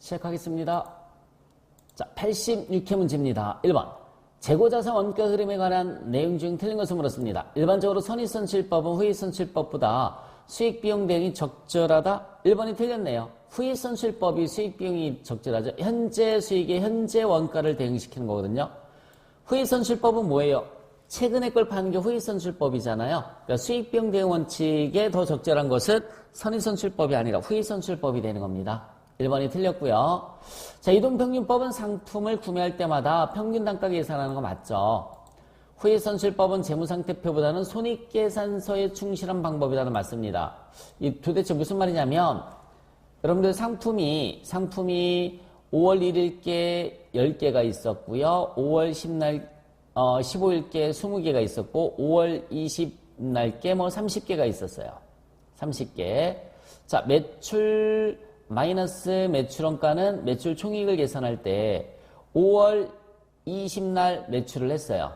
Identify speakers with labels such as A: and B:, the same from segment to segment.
A: 시작하겠습니다. 자, 86회 문제입니다. 1번. 재고자산 원가 흐름에 관한 내용 중 틀린 것을 물었습니다. 일반적으로 선의선출법은 후의선출법보다 수익비용 대응이 적절하다? 1번이 틀렸네요. 후의선출법이 수익비용이 적절하죠. 현재 수익의 현재 원가를 대응시키는 거거든요. 후의선출법은 뭐예요? 최근에 걸 파는 게 후의선출법이잖아요. 그러니까 수익비용 대응 원칙에 더 적절한 것은 선의선출법이 아니라 후의선출법이 되는 겁니다. 1번이 틀렸고요. 자, 이동평균법은 상품을 구매할 때마다 평균 단가 계산하는 거 맞죠? 후의선출법은 재무상태표보다는 손익계산서에 충실한 방법이라는 맞습니다. 이 도대체 무슨 말이냐면 여러분들 상품이 5월 1일께 10개가 있었고요. 5월 15일께 20개가 있었고 5월 20날께 30개가 있었어요. 30개. 자, 매출 마이너스 매출원가는 매출 총익을 계산할 때 5월 20날 매출을 했어요.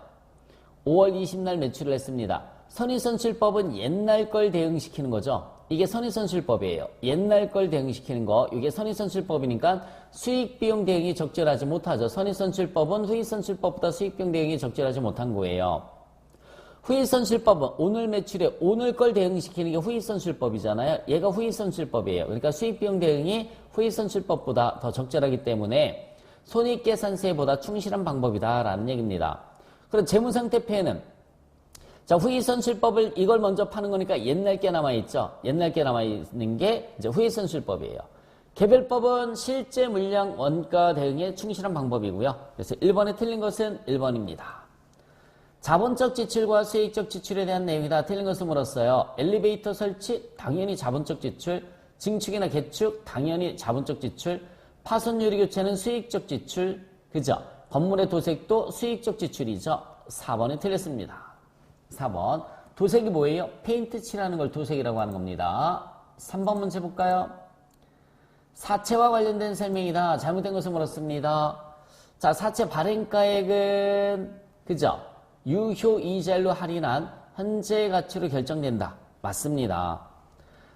A: 5월 20날 매출을 했습니다. 선의선출법은 옛날 걸 대응시키는 거죠. 이게 선의선출법이에요. 옛날 걸 대응시키는 거. 이게 선의선출법이니까 수익비용 대응이 적절하지 못하죠. 선의선출법은 후의선출법보다 수익비용 대응이 적절하지 못한 거예요. 후의선출법은 오늘 매출에 오늘 걸 대응시키는 게 후의선출법이잖아요. 얘가 후의선출법이에요. 그러니까 수익비용 대응이 후의선출법보다 더 적절하기 때문에 손익계산서보다 충실한 방법이다라는 얘기입니다. 그럼 재무상태표에는 자, 후의선출법을 이걸 먼저 파는 거니까 옛날 게 남아있죠. 옛날 게 남아있는 게 이제 후의선출법이에요. 개별법은 실제 물량 원가 대응에 충실한 방법이고요. 그래서 1번에 틀린 것은 1번입니다. 자본적 지출과 수익적 지출에 대한 내용이다. 틀린 것을 물었어요. 엘리베이터 설치? 당연히 자본적 지출. 증축이나 개축? 당연히 자본적 지출. 파손 유리 교체는 수익적 지출. 그죠? 건물의 도색도 수익적 지출이죠. 4번이 틀렸습니다. 4번. 도색이 뭐예요? 페인트 칠하는 걸 도색이라고 하는 겁니다. 3번 문제 볼까요? 사채와 관련된 설명이다. 잘못된 것을 물었습니다. 자, 사채 발행가액은 그죠? 유효이자율로 할인한 현재 가치로 결정된다. 맞습니다.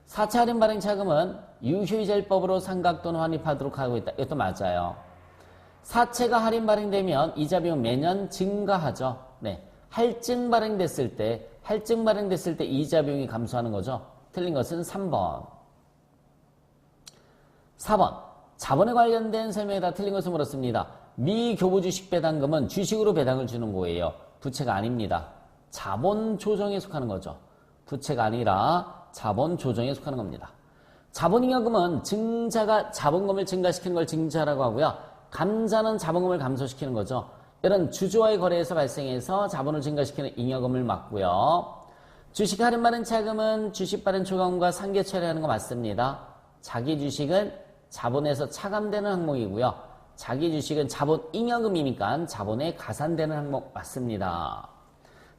A: 사채 할인 발행 자금은 유효이자율법으로 상각 또는 환입하도록 하고 있다. 이것도 맞아요. 사채가 할인 발행되면 이자 비용 매년 증가하죠. 네. 할증 발행됐을 때 이자 비용이 감소하는 거죠. 틀린 것은 3번. 4번. 자본에 관련된 설명에다 틀린 것을 물었습니다. 미교부 주식 배당금은 주식으로 배당을 주는 거예요. 부채가 아닙니다. 자본 조정에 속하는 거죠. 부채가 아니라 자본 조정에 속하는 겁니다. 자본잉여금은 증자가 자본금을 증가시키는 걸 증자라고 하고요. 감자는 자본금을 감소시키는 거죠. 이런 주주와의 거래에서 발생해서 자본을 증가시키는 잉여금을 막고요. 주식 할인 발행 차금은 주식 발행 초과금과 상계 처리하는 거 맞습니다. 자기 주식은 자본에서 차감되는 항목이고요. 자기 주식은 자본 잉여금이니까 자본에 가산되는 항목 맞습니다.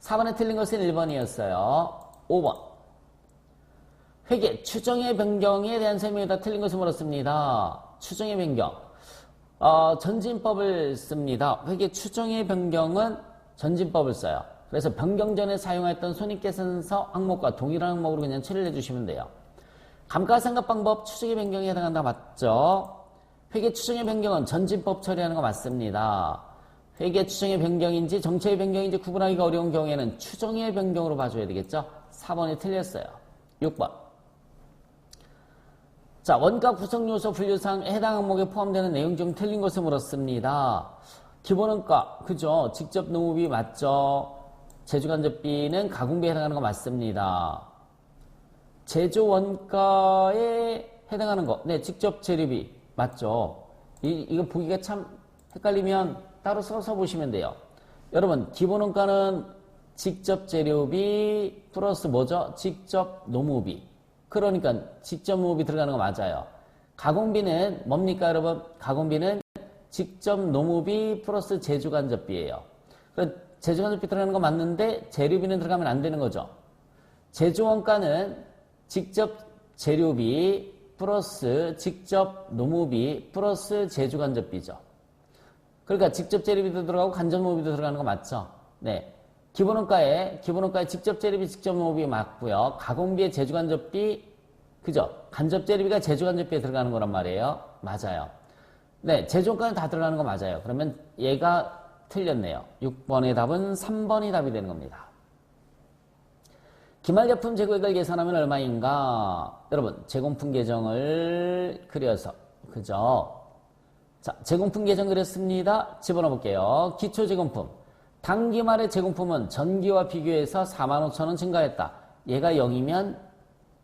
A: 4번에 틀린 것은 1번이었어요. 5번. 회계 추정의 변경에 대한 설명에다 틀린 것을 물었습니다. 추정의 변경. 전진법을 씁니다. 회계 추정의 변경은 전진법을 써요. 그래서 변경 전에 사용했던 손익계산서 항목과 동일한 항목으로 그냥 처리를 해주시면 돼요. 감가상각 방법 추정의 변경에 해당한다 맞죠? 회계 추정의 변경은 전진법 처리하는 거 맞습니다. 회계 추정의 변경인지 정체의 변경인지 구분하기가 어려운 경우에는 추정의 변경으로 봐줘야 되겠죠? 4번이 틀렸어요. 6번. 자, 원가 구성요소 분류상 해당 항목에 포함되는 내용 중 틀린 것을 물었습니다. 기본원가, 그죠? 직접 노무비 맞죠? 제조간접비는 가공비에 해당하는 거 맞습니다. 제조원가에 해당하는 거, 네, 직접 재료비 맞죠? 이거 보기가 참 헷갈리면 따로 써서 보시면 돼요. 여러분, 기본원가는 직접 재료비 플러스 뭐죠? 직접 노무비. 그러니까 직접 노무비 들어가는 거 맞아요. 가공비는 뭡니까 여러분? 가공비는 직접 노무비 플러스 제조간접비예요. 제조간접비 들어가는 거 맞는데 재료비는 들어가면 안 되는 거죠. 제조원가는 직접 재료비 플러스 직접 노무비 플러스 제조간접비죠. 그러니까 직접 재료비도 들어가고 간접 노무비도 들어가는 거 맞죠? 네. 기본원가에 직접 재료비, 직접 노무비 맞고요. 가공비에 제조간접비, 그죠? 간접 재료비가 제조간접비에 들어가는 거란 말이에요. 맞아요. 네, 제조원가는 다 들어가는 거 맞아요. 그러면 얘가 틀렸네요. 6번의 답은 3번이 답이 되는 겁니다. 기말제품 재고액을 계산하면 얼마인가? 여러분, 제공품 계정을 그려서, 그죠? 자, 제공품 계정 그렸습니다. 집어넣어 볼게요. 기초제공품. 당기말의 제공품은 전기와 비교해서 45,000원 증가했다. 얘가 0이면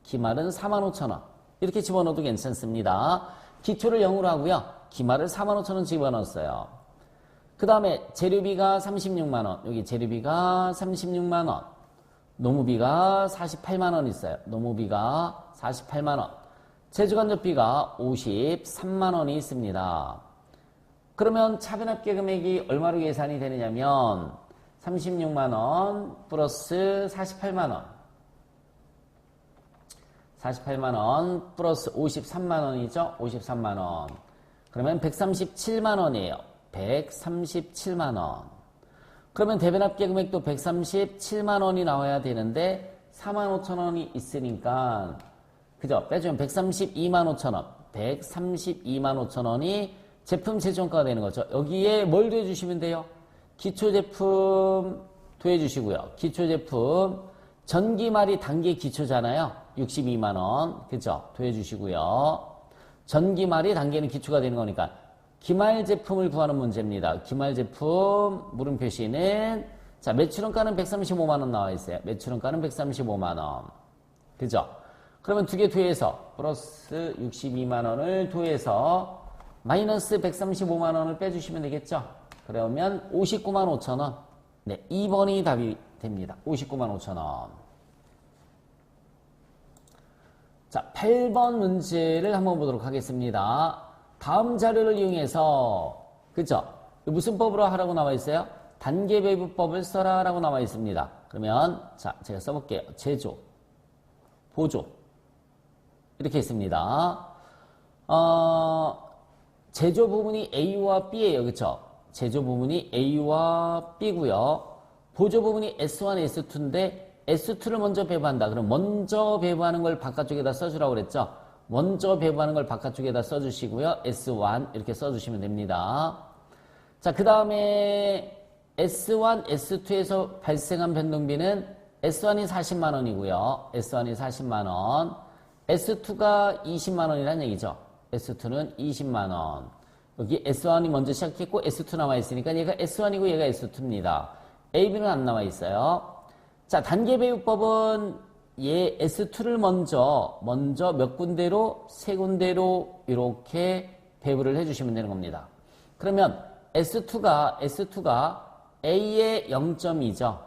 A: 기말은 45,000원. 이렇게 집어넣어도 괜찮습니다. 기초를 0으로 하고요. 기말을 45,000원 집어넣었어요. 그 다음에 재료비가 36만원. 여기 재료비가 36만원. 노무비가 48만원 있어요. 노무비가 48만원. 제조간접비가 53만원이 있습니다. 그러면 차변합계 금액이 얼마로 계산이 되느냐면 36만원 플러스 48만원. 48만원 플러스 53만원이죠. 53만원. 그러면 137만원이에요. 137만원. 그러면 대변합계 금액도 137만원이 나와야 되는데 45,000원이 있으니까 그죠? 빼주면 132만 5천원. 132만 5천원이 제품 제조원가가 되는 거죠. 여기에 뭘 더해주시면 돼요? 기초제품 더해주시고요. 기초제품 전기말이 단계 기초잖아요. 62만원. 그죠? 더해주시고요. 전기말이 단계는 기초가 되는 거니까 기말 제품을 구하는 문제입니다. 기말 제품 물음표시는 자 매출원가는 135만원 나와 있어요. 매출원가는 135만원. 그죠? 그러면 두 개 더해서 플러스 62만원을 더해서 마이너스 135만원을 빼주시면 되겠죠? 그러면 59만 5천원. 네, 2번이 답이 됩니다. 59만 5천원. 자, 8번 문제를 한번 보도록 하겠습니다. 다음 자료를 이용해서 그죠? 무슨 법으로 하라고 나와 있어요? 단계배분법을 써라 라고 나와 있습니다. 그러면 자 제가 써볼게요. 제조, 보조 이렇게 있습니다. 제조 부분이 A와 B예요. 그쵸? 제조 부분이 A와 B고요. 보조 부분이 S1, S2인데 S2를 먼저 배부한다. 그럼 먼저 배부하는 걸 바깥쪽에다 써주라고 그랬죠? 먼저 배부하는 걸 바깥쪽에다 써주시고요. S1 이렇게 써주시면 됩니다. 자, 그 다음에 S1, S2에서 발생한 변동비는 S1이 40만원이고요. S1이 40만원. S2가 20만원이라는 얘기죠. S2는 20만원. 여기 S1이 먼저 시작했고 S2 나와 있으니까 얘가 S1이고 얘가 S2입니다. A, B는 안 나와 있어요. 자, 단계배분법은 얘 S2를 먼저 몇 군데로? 세 군데로 이렇게 배분을 해주시면 되는 겁니다. 그러면 S2가 A의 0.2죠.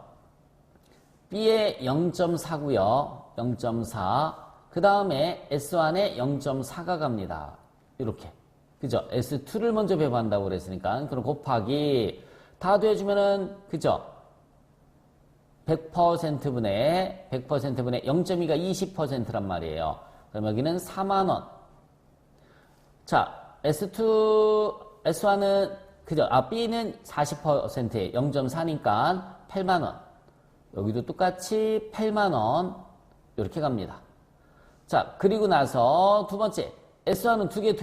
A: B의 0.4고요. 0.4. 그 다음에 S1에 0.4가 갑니다. 이렇게. 그죠? S2를 먼저 배분한다고 그랬으니까. 그럼 곱하기 다 더해주면은, 그죠? 100%분의 0.2가 20%란 말이에요. 그럼 여기는 4만원. 자, S1은, 그죠? B는 40%에 0.4니까 8만원. 여기도 똑같이 8만원. 이렇게 갑니다. 자, 그리고 나서 두 번째. S1은 두 개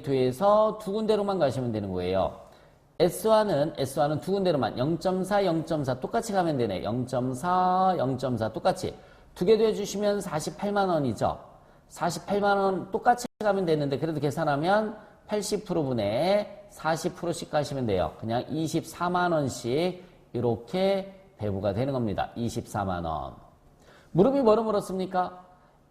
A: 더해서 두 군데로만 가시면 되는 거예요. S1은 두 군데로만 0.4, 0.4 똑같이 가면 되네. 0.4, 0.4 똑같이. 두 개 더해주시면 48만원이죠. 48만원 똑같이 가면 되는데 그래도 계산하면 80%분의 40%씩 가시면 돼요. 그냥 24만원씩 이렇게 배부가 되는 겁니다. 24만원. 무릎이 뭐로 물었습니까?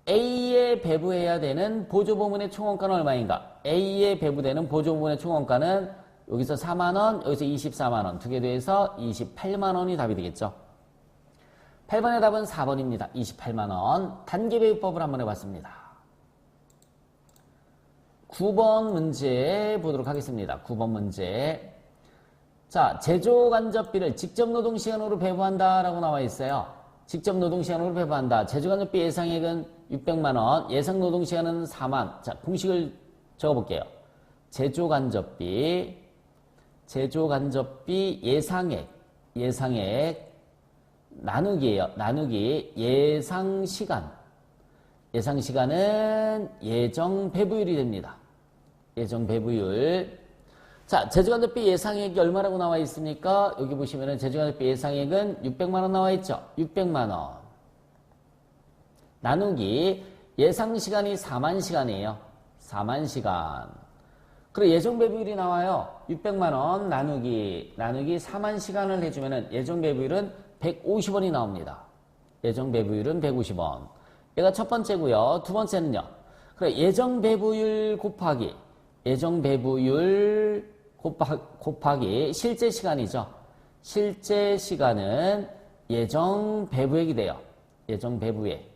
A: A에 배부해야 되는 보조부문의 총원가는 얼마인가? A에 배부되는 보조부문의 총원가는 여기서 4만원, 여기서 24만원. 두 개 더해서 28만원이 답이 되겠죠. 8번의 답은 4번입니다. 28만원. 단계배분법을 한번 해봤습니다. 9번 문제 보도록 하겠습니다. 9번 문제. 자, 제조간접비를 직접노동시간으로 배부한다라고 나와 있어요. 직접노동시간으로 배부한다. 제조간접비 예상액은 600만원, 예상노동시간은 4만. 자, 공식을 적어볼게요. 제조간접비 예상액, 나누기예요. 나누기 예상시간은 예정 배부율이 됩니다. 예정 배부율. 자, 제주간접비 예상액이 얼마라고 나와 있습니까? 여기 보시면은 제주간접비 예상액은 600만원 나와 있죠? 600만원. 나누기 예상 시간이 4만 시간이에요. 4만 시간. 그리고 예정 배부율이 나와요. 600만원 나누기 4만 시간을 해주면은 예정 배부율은 150원이 나옵니다. 예정 배부율은 150원. 얘가 첫 번째고요. 두 번째는요. 그래, 예정 배부율 곱하기 실제 시간이죠. 실제 시간은 예정 배부액이 돼요. 예정 배부액.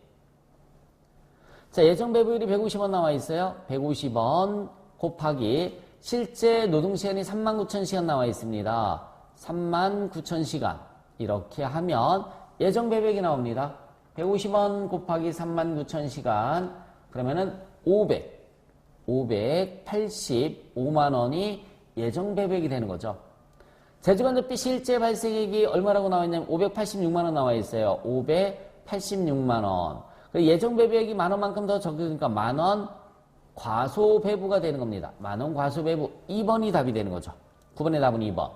A: 자, 예정 배부율이 150원 나와 있어요. 150원 곱하기 실제 노동시간이 39,000시간 나와 있습니다. 39,000시간. 이렇게 하면 예정 배부액이 나옵니다. 150원 곱하기 39,000시간. 그러면은 585만원이 예정 배부액이 되는 거죠. 제주간접비 실제 발생액이 얼마라고 나와 있냐면 586만원 나와 있어요. 586만원. 예정 배부액이 만원만큼 더 적으니까 만원 과소배부가 되는 겁니다. 만원 과소배부. 2번이 답이 되는 거죠. 9번의 답은 2번.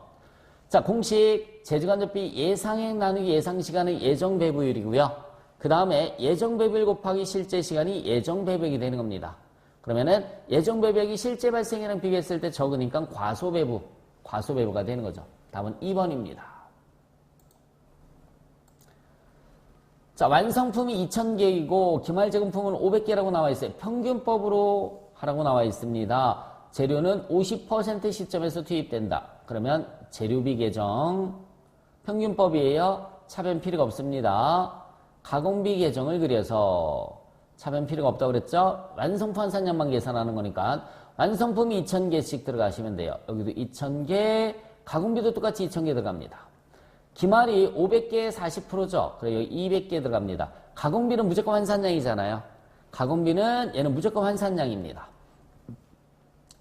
A: 자, 공식 제주간접비 예상액 나누기 예상시간의 예정 배부율이고요. 그 다음에 예정 배부율 곱하기 실제 시간이 예정 배부액이 되는 겁니다. 그러면은 예정 배부액이 실제 발생이랑 비교했을 때 적으니까 과소배부가 되는 거죠. 답은 2번입니다. 자, 완성품이 2,000개이고 기말재금품은 500개라고 나와 있어요. 평균법으로 하라고 나와 있습니다. 재료는 50% 시점에서 투입된다. 그러면 재료비 계정 평균법이에요. 차변 필요가 없습니다. 가공비 계정을 그려서 차변 필요가 없다고 그랬죠? 완성품 환산량만 계산하는 거니까 완성품이 2,000개씩 들어가시면 돼요. 여기도 2,000개, 가공비도 똑같이 2,000개 들어갑니다. 기말이 500개에 40%죠? 그래요. 200개 들어갑니다. 가공비는 무조건 환산량이잖아요. 가공비는 얘는 무조건 환산량입니다.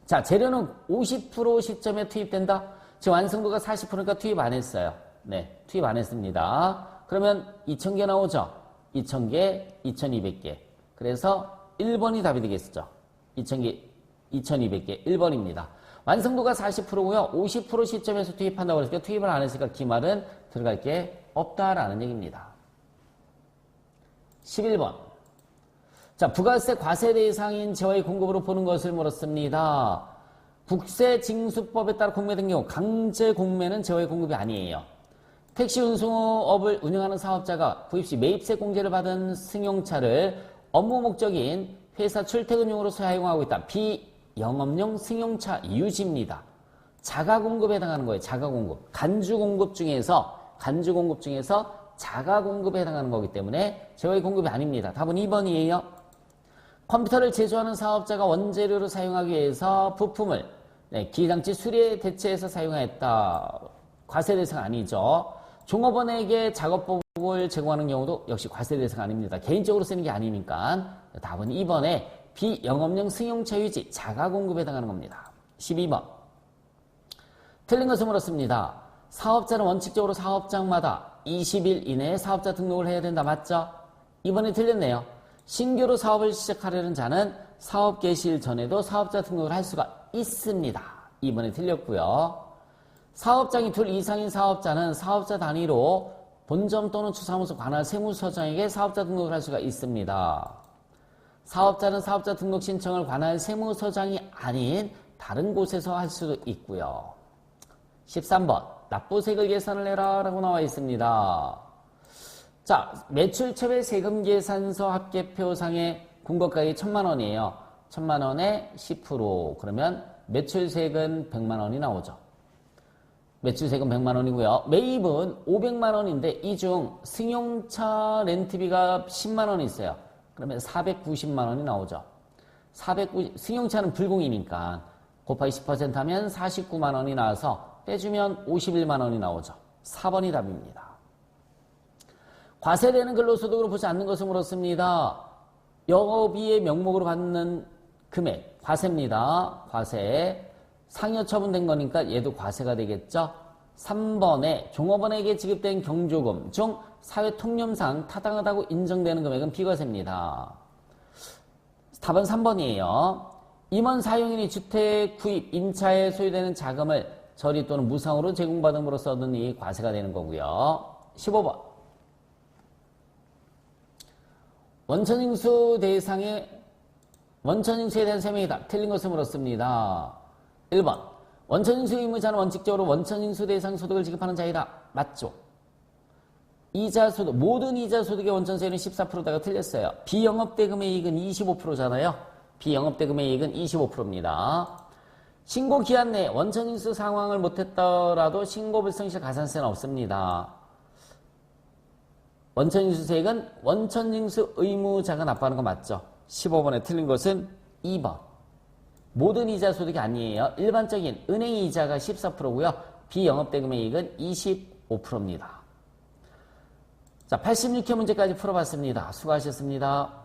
A: 자, 재료는 50% 시점에 투입된다? 지금 완성도가 40%니까 투입 안 했어요. 네, 투입 안 했습니다. 그러면 2,000개 나오죠? 2,000개, 2,200개. 그래서 1번이 답이 되겠죠. 2,000개, 2,200개. 1번입니다. 완성도가 40%고요. 50% 시점에서 투입한다고 그랬으니까 투입을 안 했으니까 기말은 들어갈 게 없다라는 얘기입니다. 11번. 자, 부가세 과세 대상인 재화의 공급으로 보는 것을 물었습니다. 국세징수법에 따라 공매된 경우 강제 공매는 재화의 공급이 아니에요. 택시 운송업을 운영하는 사업자가 구입 시 매입세 공제를 받은 승용차를 업무 목적인 회사 출퇴근용으로 사용하고 있다. 비영업용 승용차 유지입니다. 자가 공급에 해당하는 거예요. 자가 공급. 간주 공급 중에서 자가 공급에 해당하는 거기 때문에 재화의 공급이 아닙니다. 답은 2번이에요. 컴퓨터를 제조하는 사업자가 원재료로 사용하기 위해서 부품을 기계장치 수리에 대체해서 사용하였다. 과세 대상 아니죠. 종업원에게 작업복을 제공하는 경우도 역시 과세 대상 아닙니다. 개인적으로 쓰는 게 아니니까 답은 2번에 비영업용 승용차 유지 자가 공급에 해당하는 겁니다. 12번. 틀린 것을 물었습니다. 사업자는 원칙적으로 사업장마다 20일 이내에 사업자 등록을 해야 된다. 맞죠? 2번이 틀렸네요. 신규로 사업을 시작하려는 자는 사업 개시일 전에도 사업자 등록을 할 수가 있습니다. 2번이 틀렸고요. 사업장이 둘 이상인 사업자는 사업자 단위로 본점 또는 주사무소 관할 세무서장에게 사업자 등록을 할 수가 있습니다. 사업자는 사업자 등록 신청을 관할 세무서장이 아닌 다른 곳에서 할 수도 있고요. 13번. 납부세액을 계산을 해라 라고 나와 있습니다. 자, 매출처배 세금계산서 합계표상의 공고가액이 1,000만원이에요. 1,000만원에 10%. 그러면 매출세액은 100만원이 나오죠. 매출세금 100만원이고요. 매입은 500만원인데 이 중 승용차 렌트비가 10만원이 있어요. 그러면 490만원이 나오죠. 승용차는 불공이니까 곱하기 10% 하면 49만원이 나와서 빼주면 51만원이 나오죠. 4번이 답입니다. 과세되는 근로소득으로 보지 않는 것을 물었습니다. 영업이의 명목으로 받는 금액, 과세입니다. 과세. 상여 처분된 거니까 얘도 과세가 되겠죠. 3번에 종업원에게 지급된 경조금 중 사회통념상 타당하다고 인정되는 금액은 비과세입니다. 답은 3번이에요. 임원 사용인이 주택 구입, 임차에 소요되는 자금을 저리 또는 무상으로 제공받음으로써 얻은 이익이 과세가 되는 거고요. 15번. 원천징수 대상의 원천징수에 대한 설명이다. 틀린 것을 물었습니다. 1번. 원천징수 의무자는 원칙적으로 원천징수 대상 소득을 지급하는 자이다. 맞죠? 이자소득, 모든 이자소득의 원천세율은 14%다가 틀렸어요. 비영업대금의 이익은 25%잖아요. 비영업대금의 이익은 25%입니다. 신고 기한 내에 원천징수 상황을 못했더라도 신고 불성 시 가산세는 없습니다. 원천징수세액은 원천징수 의무자가 납부하는 거 맞죠? 15번에 틀린 것은 2번. 모든 이자 소득이 아니에요. 일반적인 은행 이자가 14%고요. 비영업대금의 이익은 25%입니다. 자, 86회 문제까지 풀어봤습니다. 수고하셨습니다.